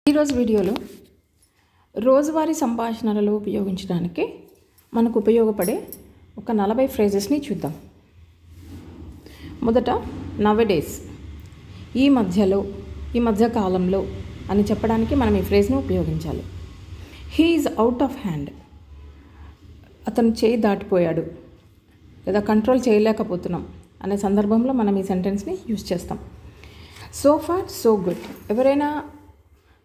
ఈరోజు వీడియోలో రోజువారీ సంభాషణలలో ఉపయోగించడానికి మనకు ఉపయోగపడే ఒక 40 ఫ్రేజెస్ని చూద్దాం. మొదట నవడేస్, ఈ మధ్య కాలంలో అని చెప్పడానికి మనం ఈ ఫ్రేజ్ను ఉపయోగించాలి. He is out of hand, అతను చేయి దాటిపోయాడు లేదా కంట్రోల్ చేయలేకపోతున్నాం అనే సందర్భంలో మనం ఈ సెంటెన్స్ని యూజ్ చేస్తాం. సో ఫార్ సో గుడ్, ఎవరైనా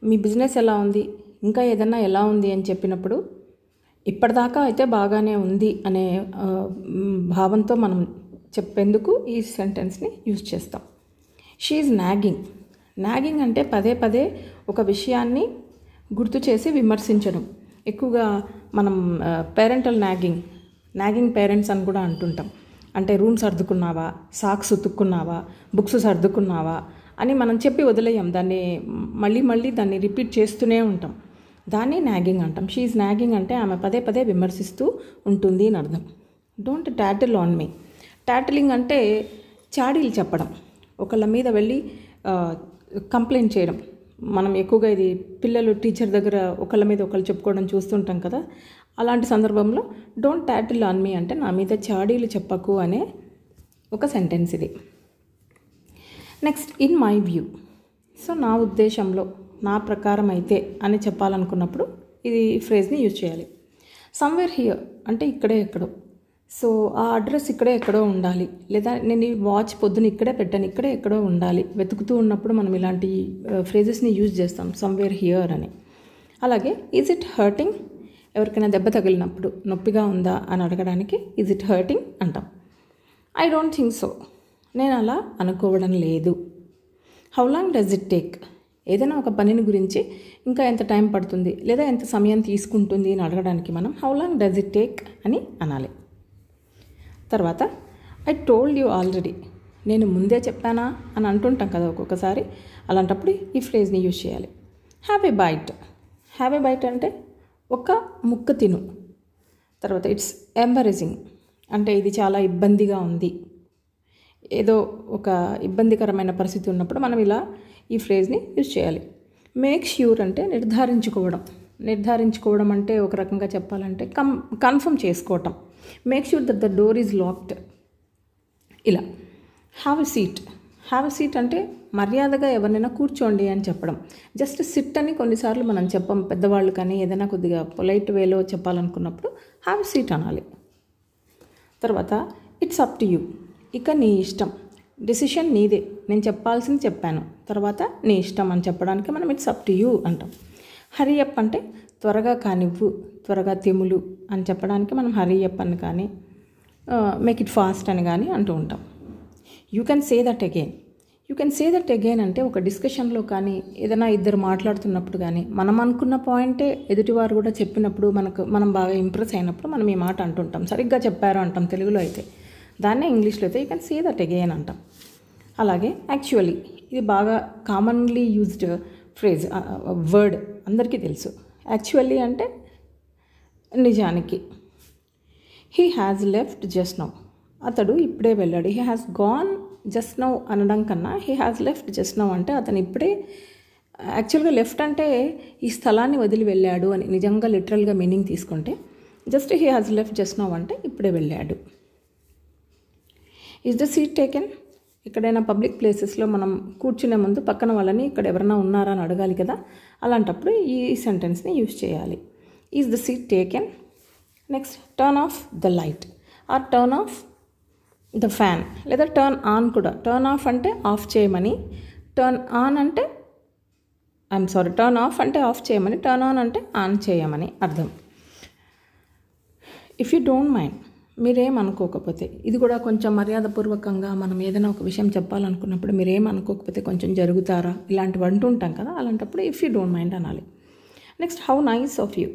మీ బిజినెస్ ఎలా ఉంది, ఇంకా ఏదన్నా ఎలా ఉంది అని చెప్పినప్పుడు ఇప్పటిదాకా అయితే బాగానే ఉంది అనే భావంతో మనం చెప్పేందుకు ఈ సెంటెన్స్ని యూజ్ చేస్తాం. షీ ఈజ్ నాగింగ్ అంటే పదే పదే ఒక విషయాన్ని గుర్తు చేసి విమర్శించడం. ఎక్కువగా మనం పేరెంటల్ నాగింగ్ పేరెంట్స్ అని కూడా అంటుంటాం. అంటే రూమ్ సర్దుకున్నావా, సాక్స్ ఉతుక్కున్నావా, బుక్స్ సర్దుకున్నావా అని మనం చెప్పి వదిలేయం, దాన్ని మళ్ళీ దాన్ని రిపీట్ చేస్తూనే ఉంటాం. దాన్ని నాగింగ్ అంటాం. షీ ఈజ్ నాగింగ్ అంటే ఆమె పదే పదే విమర్శిస్తూ ఉంటుంది అని అర్థం. Don't టాటిల్ on me. టాటిలింగ్ అంటే చాడీలు చెప్పడం, ఒకళ్ళ మీద వెళ్ళి కంప్లైంట్ చేయడం. మనం ఎక్కువగా ఇది పిల్లలు టీచర్ దగ్గర ఒకళ్ళ మీద ఒకళ్ళు చెప్పుకోవడం చూస్తుంటాం కదా. అలాంటి సందర్భంలో డోంట్ టాటిల్ ఆన్ మీ అంటే నా మీద చాడీలు చెప్పకు అనే ఒక సెంటెన్స్ ఇది. Next, in my view. So నా ఉద్దేశంలో, నా ప్రకారం అయితే అని చెప్పాలనుకున్నప్పుడు ఇది ఫ్రేజ్ని యూజ్ చేయాలి. సమ్వేర్ హియర్ అంటే ఇక్కడే ఎక్కడో. సో ఆ అడ్రస్ ఇక్కడే ఎక్కడో ఉండాలి, లేదా నేను ఈ వాచ్ పొద్దున ఇక్కడే పెట్టాను, ఇక్కడే ఎక్కడో ఉండాలి. వెతుకుతూ ఉన్నప్పుడు మనం ఇలాంటి ఫ్రేజెస్ని యూజ్ చేస్తాం, సమ్వేర్ హియర్ అని. అలాగే ఈజ్ ఇట్ హర్టింగ్, ఎవరికైనా దెబ్బ తగిలినప్పుడు నొప్పిగా ఉందా అని అడగడానికి ఈజ్ ఇట్ హర్టింగ్ అంటాం. ఐ డోంట్ థింక్ సో, నేను అలా అనుకోవడం లేదు. How long does it take, ఏదైనా ఒక పనిని గురించి ఇంకా ఎంత టైం పడుతుంది లేదా ఎంత సమయం తీసుకుంటుంది అని అడగడానికి మనం how long does it take అని అనాలి. తర్వాత ఐ టోల్డ్ యూ ఆల్రెడీ, నేను ముందే చెప్పానా అని అంటుంటాం కదా ఒక్కొక్కసారి. అలాంటప్పుడు ఈ ఫ్రేజ్ని యూజ్ చేయాలి. హ్యావ్ ఏ బైట్ అంటే ఒక ముక్క తిను. తర్వాత ఇట్స్ ఎంబరెసింగ్ అంటే ఇది చాలా ఇబ్బందిగా ఉంది, ఏదో ఒక ఇబ్బందికరమైన పరిస్థితి ఉన్నప్పుడు మనం ఇలా ఈ ఫ్రేజ్ని యూజ్ చేయాలి. మేక్ ష్యూర్ అంటే నిర్ధారించుకోవడం అంటే ఒక రకంగా చెప్పాలంటే కన్ఫర్మ్ చేసుకోవటం. Make sure that the door is locked ఇలా. హ్యావ్ ఎ సీట్ అంటే మర్యాదగా ఎవరినైనా కూర్చోండి అని చెప్పడం. జస్ట్ సిట్ అని కొన్నిసార్లు మనం చెప్పం, పెద్దవాళ్ళు కానీ ఏదైనా కొద్దిగా పొలైట్ వేలో చెప్పాలనుకున్నప్పుడు హ్యావ్ ఎ సీట్ అనాలి. తర్వాత ఇట్స్ అప్ టు యూ, ఇక నీ ఇష్టం. డెసిషన్ నీదే, నేను చెప్పాల్సింది చెప్పాను, తర్వాత నీ ఇష్టం అని చెప్పడానికి మనం ఇట్స్ అప్ టు యూ అంటాం. హరీ అప్ అంటే త్వరగా కానివ్వు, త్వరగా తెములు అని చెప్పడానికి మనం హరీ అప్ అని కానీ మేక్ ఇట్ ఫాస్ట్ అని కానీ అంటూ ఉంటాం. You can say that again అంటే ఒక డిస్కషన్లో కానీ ఏదైనా ఇద్దరు మాట్లాడుతున్నప్పుడు కానీ మనం అనుకున్న పాయింటే ఎదుటివారు కూడా చెప్పినప్పుడు మనం బాగా ఇంప్రెస్ అయినప్పుడు మనం ఈ మాట అంటుంటాం. సరిగ్గా చెప్పారు అంటాం తెలుగులో అయితే, దాన్నే ఇంగ్లీష్లో అయితే you can say that again అంటాం. అలాగే యాక్చువల్లీ, ఇది బాగా కామన్లీ యూజ్డ్ ఫ్రేజ్, వర్డ్ అందరికీ తెలుసు. యాక్చువల్లీ అంటే నిజానికి. He has left just now, అతడు ఇప్పుడే వెళ్ళాడు. He has gone just now అనడం కన్నా he has left just now అంటే అతను ఇప్పుడే, యాక్చువల్గా లెఫ్ట్ అంటే ఈ స్థలాన్ని వదిలి వెళ్ళాడు అని నిజంగా లిటరల్గా మీనింగ్ తీసుకుంటే, just he has left just now అంటే ఇప్పుడే వెళ్ళాడు. ఈజ్ ద సీట్ టేకెన్, ఎక్కడైనా పబ్లిక్ ప్లేసెస్లో మనం కూర్చునే ముందు పక్కన వాళ్ళని ఇక్కడ ఎవరైనా ఉన్నారా అని అడగాలి కదా, అలాంటప్పుడు ఈ సెంటెన్స్ని యూజ్ చేయాలి. Is the seat taken. Next, turn off the light or turn off the fan, లేదా టర్న్ ఆన్ కూడా. టర్న్ ఆఫ్ అంటే ఆఫ్ చేయమని, టర్న్ ఆన్ అంటే టర్న్ ఆఫ్ అంటే ఆఫ్ చేయమని, టర్న్ ఆన్ అంటే ఆన్ చేయమని అర్థం. ఇఫ్ యూ డోంట్ మైండ్, మీరేమనుకోకపోతే, ఇది కూడా కొంచెం మర్యాదపూర్వకంగా మనం ఏదైనా ఒక విషయం చెప్పాలనుకున్నప్పుడు మీరేమనుకోకపోతే కొంచెం జరుగుతారా ఇలాంటివి అంటుంటాం కదా, అలాంటప్పుడు ఇఫ్ యూ డోంట్ మైండ్ అనాలి. Next, how nice of you,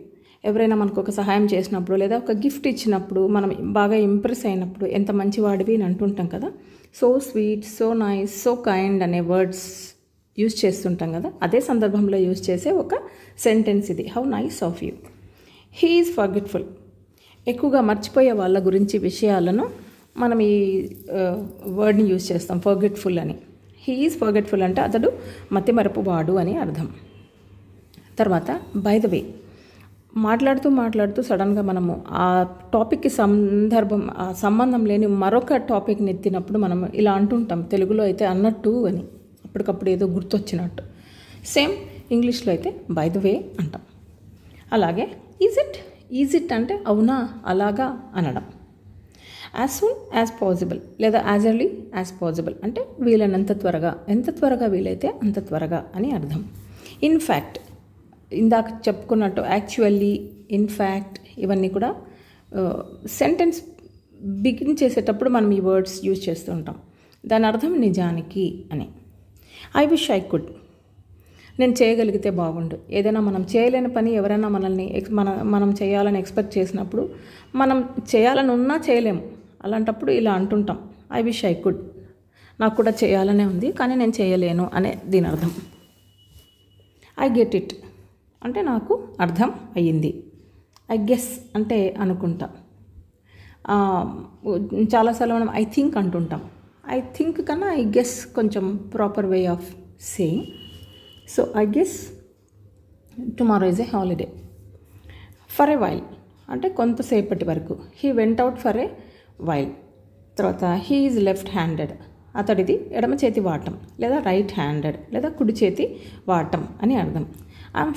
ఎవరైనా మనకు ఒక సహాయం చేసినప్పుడు లేదా ఒక గిఫ్ట్ ఇచ్చినప్పుడు మనం బాగా ఇంప్రెస్ అయినప్పుడు ఎంత మంచివాడివి అని అంటుంటాం కదా. So sweet, so nice, so kind అనే వర్డ్స్ యూజ్ చేస్తుంటాం కదా, అదే సందర్భంలో యూజ్ చేసే ఒక సెంటెన్స్ ఇది, how nice of you. He is forgetful, ఎక్కువగా మర్చిపోయే వాళ్ళ గురించి విషయాలను మనం ఈ వర్డ్ని యూజ్ చేస్తాం, ఫర్గెట్ఫుల్ అని. హీ ఈజ్ ఫర్గెట్ఫుల్ అంటే అతడు మతిమరపువాడు అని అర్థం. తర్వాత బై ద వే, మాట్లాడుతూ సడన్గా మనము ఆ టాపిక్కి సంబంధం లేని మరొక టాపిక్ని ఎత్తినప్పుడు మనం ఇలా అంటుంటాం. తెలుగులో అయితే అన్నట్టు అని, అప్పటికప్పుడు ఏదో గుర్తొచ్చినట్టు. సేమ్ ఇంగ్లీష్లో అయితే బై ద వే అంటాం. అలాగే ఈజ్ ఇట్ అంటే అవునా అలాగా అనడం. యాజ్ సూన్ యాజ్ పాసిబుల్ లేదా యాజ్ ఎర్లీ యాజ్ పాసిబుల్ అంటే వీలైనంత త్వరగా, ఎంత త్వరగా వీలైతే అంత త్వరగా అని అర్థం. ఇన్ఫ్యాక్ట్, ఇందాక చెప్పుకున్నట్టు యాక్చువల్లీ, ఇన్ఫ్యాక్ట్ ఇవన్నీ కూడా సెంటెన్స్ బిగిన్ చేసేటప్పుడు మనం ఈ వర్డ్స్ యూజ్ చేస్తూ ఉంటాం. దాని అర్థం నిజానికి అని. ఐ విష్ ఐ కుడ్, నేను చేయగలిగితే బాగుండు. ఏదైనా మనం చేయలేని పని ఎవరైనా మనం చేయాలని ఎక్స్పెక్ట్ చేసినప్పుడు మనం చేయాలని ఉన్నా చేయలేము. అలాంటప్పుడు ఇలా అంటుంటాం, ఐ విష్ ఐ కుడ్, నాకు కూడా చేయాలనే ఉంది కానీ నేను చేయలేను అనే దీని అర్థం. ఐ గెట్ ఇట్ అంటే నాకు అర్థం అయ్యింది. ఐ గెస్ అంటే అనుకుంటా. చాలాసార్లు మనం ఐ థింక్ అంటుంటాం. ఐ థింక్ కన్నా ఐ గెస్ కొంచెం proper way of saying. So I guess tomorrow is a holiday. For a while అంటే కొంతసేపటి వరకు. He went out for a while. తర్వాత హీ ఈజ్ లెఫ్ట్ హ్యాండెడ్, అతడిది ఎడమ చేతి వాటం లేదా రైట్ హ్యాండెడ్ లేదా కుడి చేతి వాటం అని అర్థం. ఐఎమ్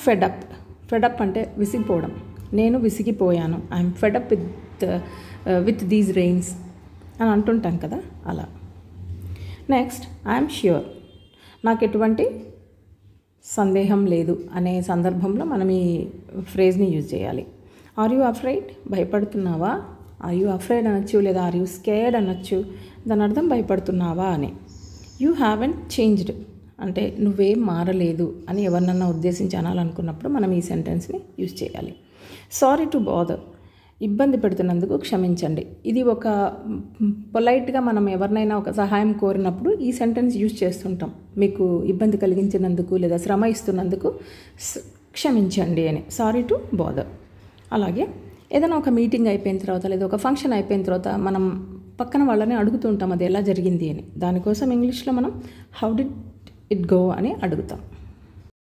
ఫెడప్ అంటే విసిగిపోవడం. నేను విసిగిపోయాను. I'm fed up with these rains అని అంటుంటాం కదా, అలా. నెక్స్ట్ ఐఎమ్ ష్యూర్, నాకు ఎటువంటి సందేహం లేదు అనే సందర్భంలో మనం ఈ ఫ్రేజ్ని యూజ్ చేయాలి. ఆర్ యూ అఫ్రైడ్, భయపడుతున్నావా. ఆర్ యూ అఫ్రైడ్ అనొచ్చు లేదా ఆర్ యూ స్కేర్డ్ అనొచ్చు. దాని అర్థం భయపడుతున్నావా అని. యూ హ్యావెంట్ చేంజ్డ్ అంటే నువ్వేం మారలేదు అని ఎవరినన్నా ఉద్దేశించి అనాలనుకున్నప్పుడు మనం ఈ సెంటెన్స్ని యూజ్ చేయాలి. సారీ టు బాదర్, ఇబ్బంది పెడుతున్నందుకు క్షమించండి. ఇది ఒక పొలైట్గా మనం ఎవరినైనా ఒక సహాయం కోరినప్పుడు ఈ సెంటెన్స్ యూజ్ చేస్తుంటాం. మీకు ఇబ్బంది కలిగించినందుకు లేదా శ్రమ ఇస్తున్నందుకు క్షమించండి అని, సారీ టు బాదర్. అలాగే ఏదైనా ఒక మీటింగ్ అయిపోయిన తర్వాత లేదా ఒక ఫంక్షన్ అయిపోయిన తర్వాత మనం పక్కన వాళ్ళని అడుగుతూ ఉంటాం అది ఎలా జరిగింది అని. దానికోసం ఇంగ్లీష్లో మనం హౌ డిడ్ ఇట్ గో అని అడుగుతాం.